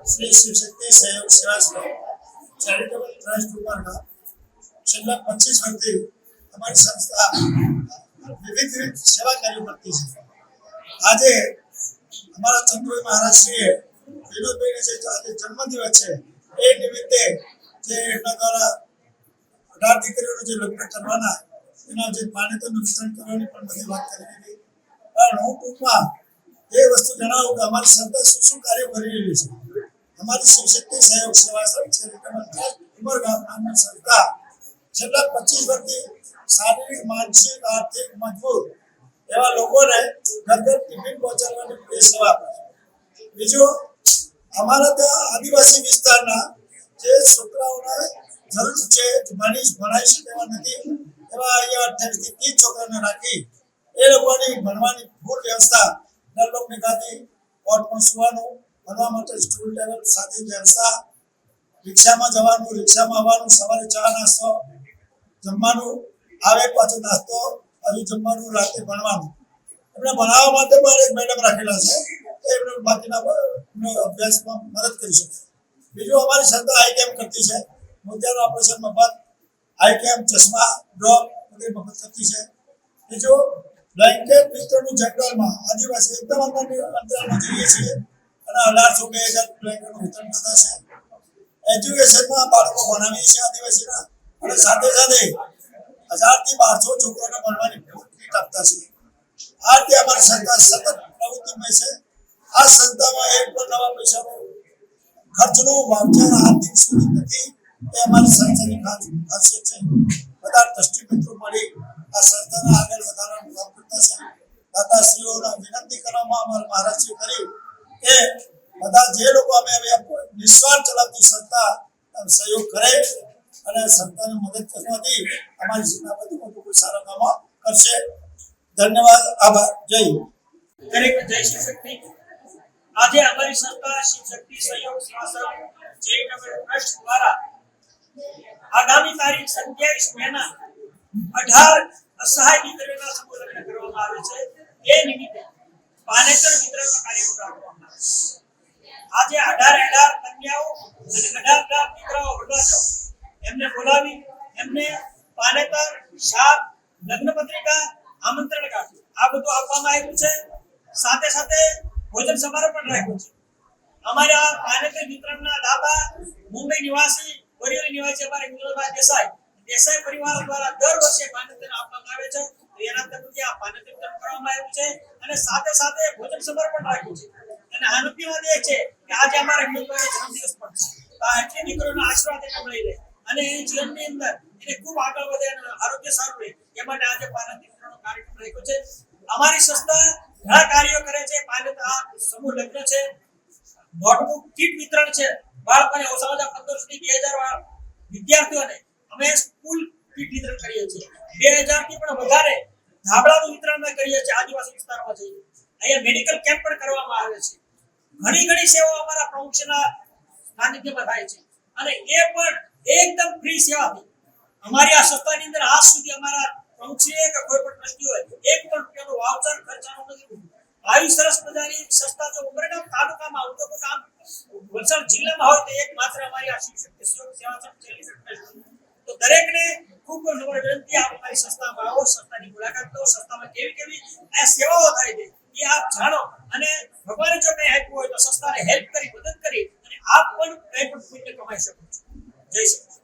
श्री शिवशक्ति सहयोग Sevashram charitable trust Umarga છેલ્લા 25 વર્ષથી અમારી સંસ્થા વિવિધ સેવા કાર્યો કરતી છે। આજે અમારા ચંદ્રભાઈ મહારાજશ્રીએ વિનોદભાઈને જે આજે જન્મદિવસ છે એ નિમિત્તે જે એમના દ્વારા 18 દીકરીઓનું જે લગ્ન કરવાના એના જે માન્યતાનું વિતરણ કરવાની પણ બધી વાત કરી હતી। પણ હું ટૂંકમાં એ વસ્તુ જણાવું કે અમારી સંસ્થા શું શું કાર્યો કરી રહી છે। અમારી શિવશક્તિ સહયોગ સેવાશ્રમ ચેરિટેબલ ટ્રસ્ટ ઉમરગામ નામની સંસ્થા છેલ્લા 25 વર્ષથી શારીરિક માનસિક આર્થિક મજબૂત એવા લોકોને ઘર ઘર ટિફિન પહોંચાડવાની પૂરી સેવા આપે છે। બીજું અમારા ત્યાં આદિવાસી વિસ્તારના જે છોકરાઓને જરૂર છે ભણાઈ શકે એવા નથી એવા અહીંયા 28 થી 30 છોકરાને રાખી એ લોકોની ભણવાની ફૂલ વ્યવસ્થા દર લોકની ગાદી કોર્ટમાં સુવાનું ભણવા માટે સ્ટૂલ ટેબલ સાથે વ્યવસ્થા રિક્ષામાં જવાનું રિક્ષામાં આવવાનું સવારે ચા નાસ્તો જમવાનું આવે પાછો નાસ્તો હજુ જમવાનું રાતે ભણવાનું એમને ભણાવવા માટે પણ એક મેડમ રાખેલા છે એમને બાકીના અભ્યાસમાં મદદ કરી શકે। બીજું અમારી સંસ્થા આઈ કેમ્પ કરતી છે મોતિયાનું ઓપરેશન મફત આઈ કેમ્પ ચશ્મા ડ્રોપ વગેરે મફત કરતી છે। બીજું બ્લેન્કેટ વિતરણનું જંગલમાં આદિવાસી એકદમ અંતરાલમાં જઈએ છીએ અને 1800-2000 બ્લેન્કેટનું વિતરણ કરતા છે। એજ્યુકેશનમાં બાળકો ભણાવીએ છીએ આદિવાસીના અને સાથે સાથે 1000 થી 1200 છોકરાઓને ભણવાની કીટ આપતા છે। આ રીતે અમારી સંસ્થા સતત પ્રવૃત્તિમય છે। આ સંસ્થામાં એક પણ નવા પૈસાનો ખર્ચનો વાવચાર આ દિન સુધી નથી એ અમારી સંસ્થાની ખાસિયત છે। બધા દ્રષ્ટિ મિત્રો મળી આ સંસ્થાને આગળ વધારવાનું કામ કરતા છે। દાતાશ્રીઓને વિનંતી કરવામાં અમારા મહારાજશ્રી કરી કે બધા જે લોકો અમે નિસ્વાર્થ ચલાવતી સંસ્થા સહયોગ કરે અને સંસ્થાને મદદ કરવાથી અમારી સંસ્થા વધુ કોઈ સારા કામો કરશે। ધન્યવાદ આભાર જય દરેક જય શિવશક્તિ। આજે અમારી સંસ્થા શિવશક્તિ સહયોગ સેવાશ્રમ ચેરિટેબલ ટ્રસ્ટ દ્વારા આગામી તારીખ 27 મેના 18 અસહાય દીકરીઓના સમૂહ લગ્ન કરવામાં આવે છે। એ નિમિત્તે પાનેતર વિતરણનો કાર્યક્રમ રાખવામાં આવે છે। આજે 18 કન્યાઓ અને 18 દીકરાઓ વરરાજો એમને બોલાવી એમને પાનેતર શાક લગ્ન પત્રિકા આમંત્રણ કાર્ડ આ બધું આપવામાં આવ્યું છે। સાથે સાથે ભોજન સમારોહ પણ રાખ્યો છે। અમારા પાનેતર વિતરણના દાતા મુંબઈ નિવાસી બોરીવલી નિવાસી અમારા વિનોદભાઈ દેસાઈ પરિવાર દ્વારા દર વર્ષે પાનેતર આપવામાં આવે છે। એના તરફથી આ પાનેતર વિતરણ કરવામાં આવ્યું છે અને સાથે સાથે ભોજન સમારોહ પણ રાખ્યો છે। અને આનંદની વાત એ છે કે આજે અમારા વિનોદભાઈનો જન્મદિવસ પણ છે તો આ એટલી દીકરીઓનો આશીર્વાદ એને મળી રહે અને એ જીવનની અંદર એને ખૂબ આગળ વધે અને આરોગ્ય સારું રહે એ માટે આજે પાનેતર વિતરણનો કાર્યક્રમ રાખ્યો છે। અમારી સંસ્થા ઘણા કાર્યો કરે છે। પાનેતર આ સમૂહ લગ્ન છે નોટબુક કીટ વિતરણ છે બાળકોને ઓછામાં ઓછા 1500 થી 2000 વિદ્યાર્થીઓને અમે સ્કૂલ કીટ વિતરણ કરીએ છીએ। 2000 થી પણ વધારે ધાબળાનું વિતરણ કરીએ છીએ આદિવાસી વિસ્તારોમાં જઈને અહીંયા મેડિકલ કેમ્પ પણ કરવામાં આવે છે। ઘણી સેવાઓ અમારા પ્રમુખના સાનિધ્યમાં થાય છે અને એ પણ એકદમ ફ્રી સેવાથી અમારી આ સંસ્થાની અંદર આજ સુધી અમારા પ્રમુખશ્રીએ કે કોઈ પણ ટ્રસ્ટી હોય એક પણ રૂપિયાનો વાઉચર ખર્ચાનો નથી। આવી સરસ મજાની સંસ્થા જો ઉમરગામ તાલુકામાં આવતો કોઈ કામ વલસાડ જિલ્લામાં હોય તો એક માત્ર અમારી આ શિવશક્તિ સહયોગ સેવાશ્રમ ચેરિટેબલ તો દરેકને ખૂબ નમ્ર વિનંતી આપ અમારી સંસ્થામાં આવો સંસ્થાની મુલાકાત લો સંસ્થામાં કેવી આ સેવાઓ થાય છે એ આપ જાણો અને ભગવાને જો કંઈ આપ્યું હોય તો સંસ્થાને હેલ્પ કરી મદદ કરી અને આપ પણ કંઈ પણ પુણ્ય કમાઈ શકો છો। જય શ્રી